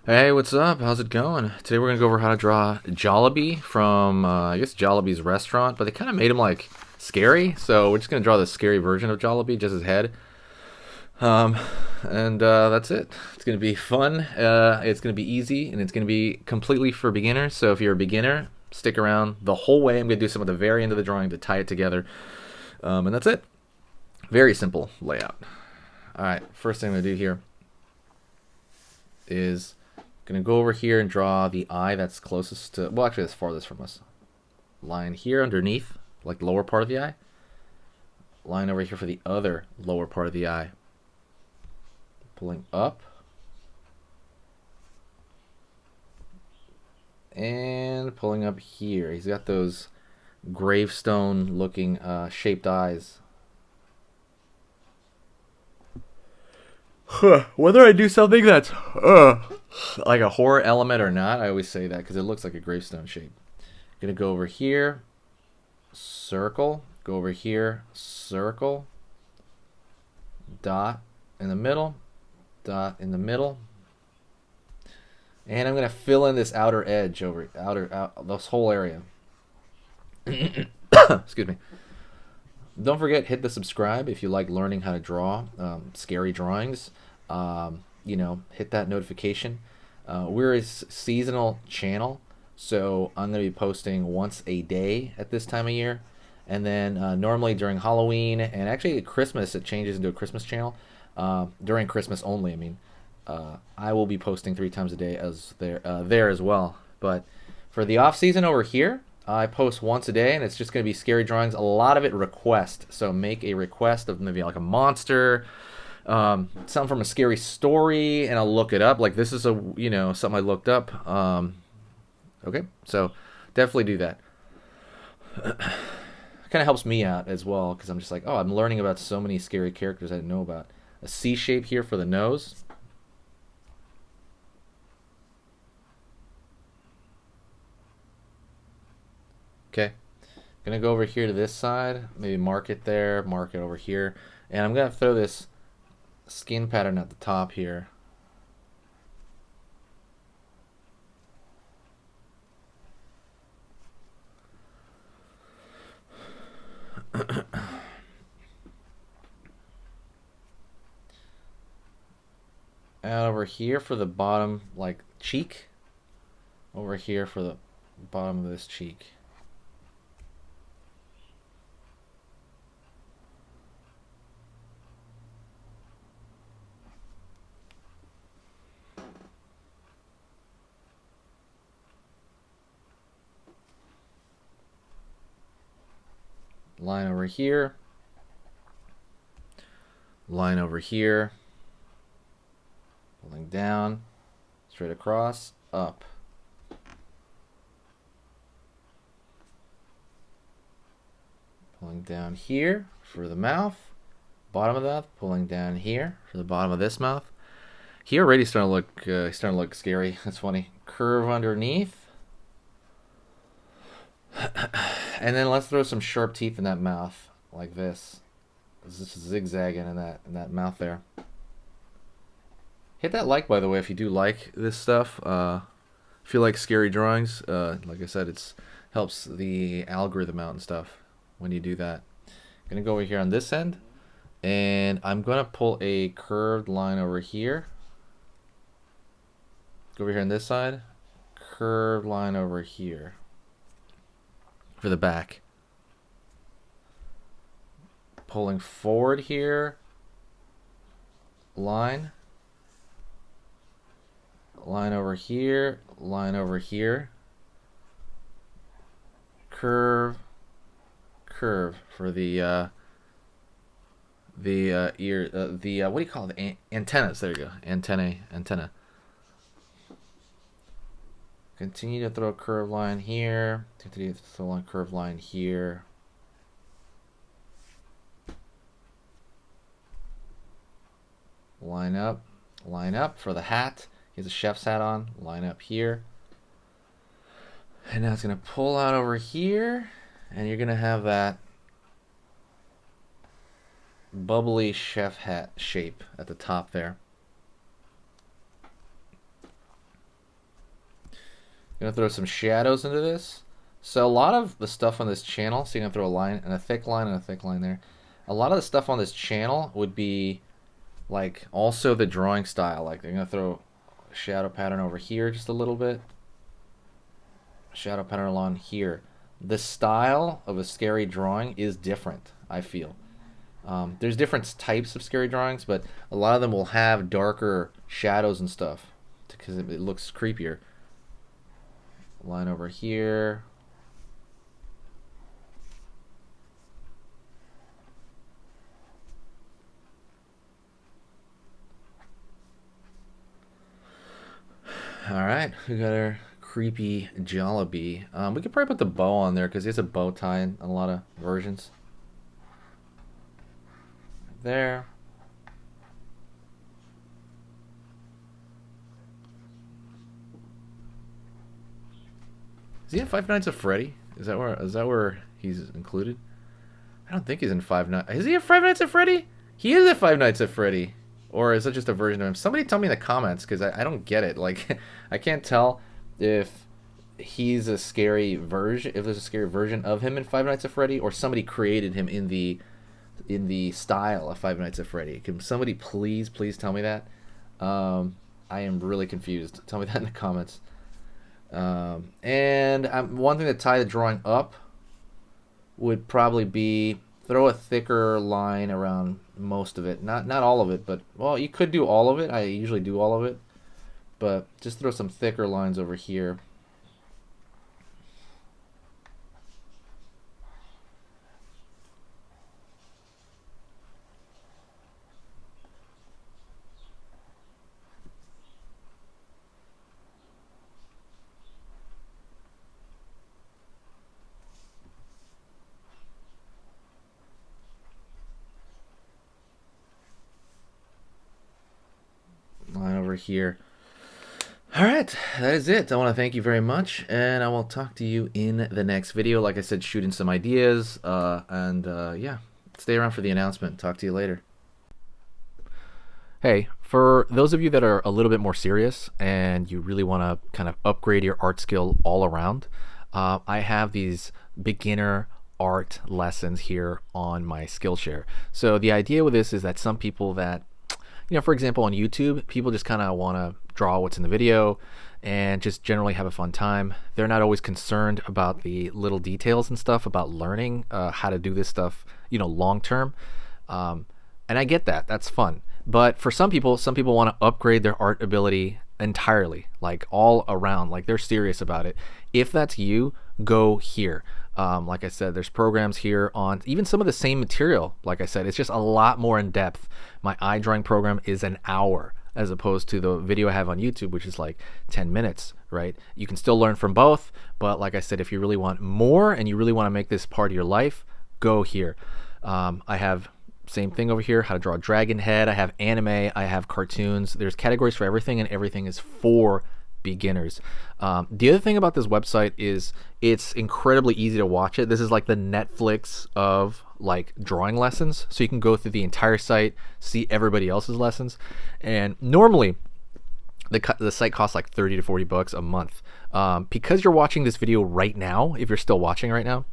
Hey, what's up? How's it going? Today we're gonna go over how to draw Jollibee from, I guess Jollibee's restaurant, but they kind of made him like scary, so we're just gonna draw the scary version of Jollibee, just his head. Um, and that's it. It's gonna be fun. It's gonna be easy, and it's gonna be completely for beginners. So if you're a beginner, stick around the whole way. I'm gonna do some at the very end of the drawing to tie it together, and that's it. Very simple layout. All right, first thing I'm gonna do here is gonna go over here and draw the eye that's closest to, well, actually that's farthest from us. Line here underneath, like the lower part of the eye. Line over here for the other lower part of the eye. Pulling up. And pulling up here. He's got those gravestone looking shaped eyes. Whether I do something that's like a horror element or not, I always say that because it looks like a gravestone shape. Gonna go over here, circle, go over here, circle, dot in the middle, dot in the middle, and I'm gonna fill in this outer edge over this whole area. Excuse me. Don't forget, hit the subscribe if you like learning how to draw scary drawings. Hit that notification. We're a seasonal channel, so I'm going to be posting once a day at this time of year. And then normally during Halloween and actually at Christmas, it changes into a Christmas channel. During Christmas only, I mean. I will be posting 3 times a day as there as well. But for the off season over here, I post once a day, and it's just going to be scary drawings. A lot of it request, so make a request of maybe like a monster, something from a scary story, and I'll look it up. Like this is something I looked up. Okay, so definitely do that. Kind of helps me out as well because I'm just like, oh, I'm learning about so many scary characters I didn't know about. A C shape here for the nose. Okay, gonna go over here to this side, maybe mark it there, mark it over here, and I'm gonna throw this skin pattern at the top here. Out over here for the bottom, like cheek. Over here for the bottom of this cheek. Line over here. Line over here. Pulling down, straight across, up. Pulling down here for the mouth. Bottom of the mouth, pulling down here for the bottom of this mouth. Here already starting to look scary. That's funny. Curve underneath. And then let's throw some sharp teeth in that mouth, like this. It's just zigzagging in that mouth there. Hit that like, by the way, if you do like this stuff. If you like scary drawings, like I said, it's helps the algorithm out and stuff when you do that. Gonna go over here on this end, and I'm gonna pull a curved line over here. Go over here on this side, curved line over here for the back. Pulling forward here, line over here, line over here, curve for the ear, what do you call it? Antennas. There you go. Antenna. Continue to throw a curved line here. Continue to throw a curved line here. Line up for the hat. He has a chef's hat on. Line up here. And now it's going to pull out over here. And you're going to have that bubbly chef hat shape at the top there. Gonna throw some shadows into this. So a lot of the stuff on this channel, so you're gonna throw a line and a thick line and a thick line there. A lot of the stuff on this channel would be like also the drawing style. Like they're gonna throw a shadow pattern over here just a little bit. Shadow pattern along here. The style of a scary drawing is different, I feel. There's different types of scary drawings, but a lot of them will have darker shadows and stuff because it looks creepier. Line over here. All right, we got our creepy Jolibee. We could probably put the bow on there because he has a bow tie in a lot of versions. There. Is he in Five Nights at Freddy? Is that where he's included? I don't think he's in Five Nights. Is he in Five Nights at Freddy? He is at Five Nights at Freddy. Or is that just a version of him? Somebody tell me in the comments because I don't get it. Like, I can't tell if he's a scary version, if there's a scary version of him in Five Nights at Freddy, or somebody created him in the style of Five Nights at Freddy. Can somebody please tell me that? I am really confused. Tell me that in the comments. And one thing to tie the drawing up would probably be throw a thicker line around most of it. Not all of it, but well, you could do all of it. I usually do all of it, but just throw some thicker lines over here. Line over here. All right, that is it. I want to thank you very much, and I will talk to you in the next video. Like I said, shooting some ideas, and yeah, stay around for the announcement. Talk to you later. Hey, for those of you that are a little bit more serious and you really want to kind of upgrade your art skill all around, I have these beginner art lessons here on my Skillshare. So the idea with this is that some people that, for example, on YouTube, people just kind of want to draw what's in the video and just generally have a fun time. They're not always concerned about the little details and stuff about learning how to do this stuff, long term. And I get that. That's fun. But for some people want to upgrade their art ability entirely, like all around, like they're serious about it. If that's you, go here. Like I said, there's programs here on even some of the same material. Like I said, it's just a lot more in depth. My eye drawing program is an hour as opposed to the video I have on YouTube, which is like 10 minutes, right? You can still learn from both, but like I said, if you really want more and you really want to make this part of your life, go here. I have same thing over here, how to draw a dragon head. I have anime, I have cartoons. There's categories for everything, and everything is for beginners. The other thing about this website is it's incredibly easy to watch it. This is like the Netflix of like drawing lessons. So you can go through the entire site, see everybody else's lessons. And normally the site costs like 30 to 40 bucks a month. Because you're watching this video right now, if you're still watching right now,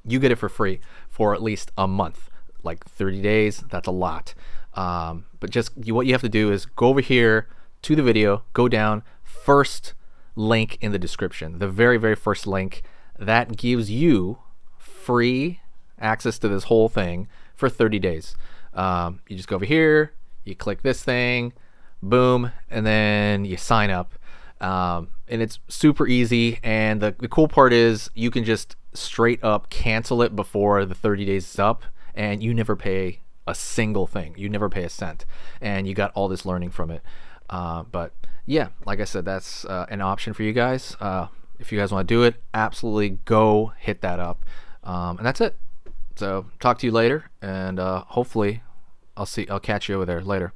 you get it for free for at least a month. Like 30 days, that's a lot. But just what you have to do is go over here to the video, go down, first link in the description, the very, very first link. That gives you free access to this whole thing for 30 days. You just go over here, you click this thing, boom, and then you sign up. And it's super easy. And the cool part is you can just straight up cancel it before the 30 days is up. And you never pay a single thing. You never pay a cent. And you got all this learning from it. But yeah, like I said, that's an option for you guys. If you guys want to do it, absolutely go hit that up. And that's it. So talk to you later. And hopefully I'll catch you over there later.